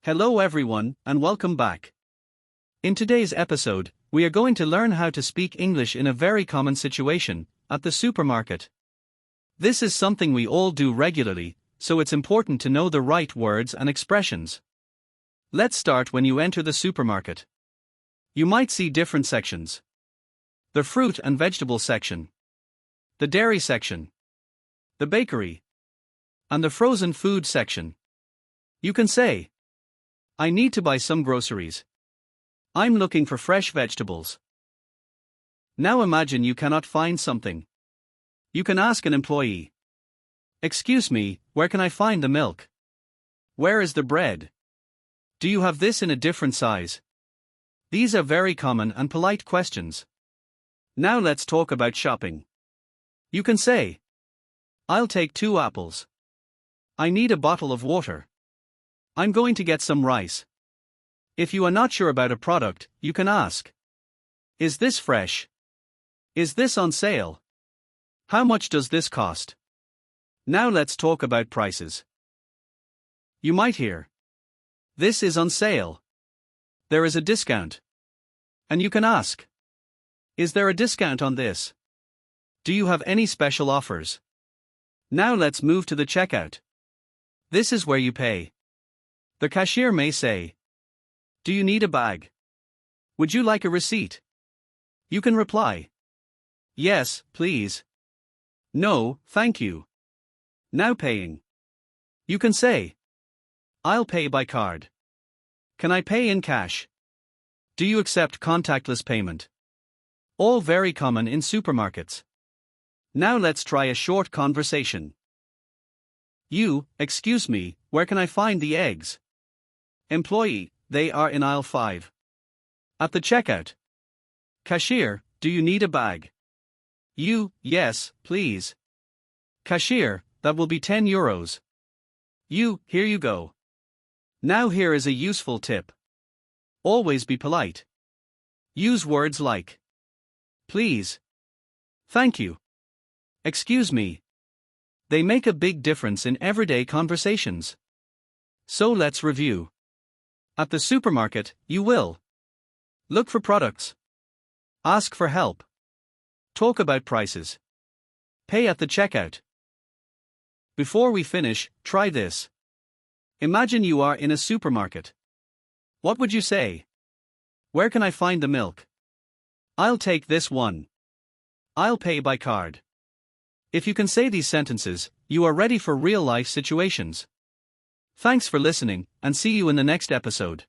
Hello everyone, and welcome back. In today's episode, we are going to learn how to speak English in a very common situation, at the supermarket. This is something we all do regularly, so it's important to know the right words and expressions. Let's start when you enter the supermarket. You might see different sections. The fruit and vegetable section, the dairy section, the bakery, and the frozen food section. You can say, I need to buy some groceries. I'm looking for fresh vegetables. Now imagine you cannot find something. You can ask an employee. Excuse me, where can I find the milk? Where is the bread? Do you have this in a different size? These are very common and polite questions. Now let's talk about shopping. You can say, I'll take 2 apples. I need a bottle of water. I'm going to get some rice. If you are not sure about a product, you can ask, is this fresh? Is this on sale? How much does this cost? Now let's talk about prices. You might hear, this is on sale. There is a discount. And you can ask, is there a discount on this? Do you have any special offers? Now let's move to the checkout. This is where you pay. The cashier may say, do you need a bag? Would you like a receipt? You can reply, yes, please. No, thank you. Now paying. You can say, I'll pay by card. Can I pay in cash? Do you accept contactless payment? All very common in supermarkets. Now let's try a short conversation. Excuse me, where can I find the eggs? Employee, they are in aisle 5. At the checkout. Cashier, do you need a bag? Yes, please. Cashier, that will be €10. Here you go. Now here is a useful tip. Always be polite. Use words like, please. Thank you. Excuse me. They make a big difference in everyday conversations. So let's review. At the supermarket, you will look for products, ask for help, talk about prices, pay at the checkout. Before we finish, try this. Imagine you are in a supermarket. What would you say? Where can I find the milk? I'll take this one. I'll pay by card. If you can say these sentences, you are ready for real-life situations. Thanks for listening, and see you in the next episode.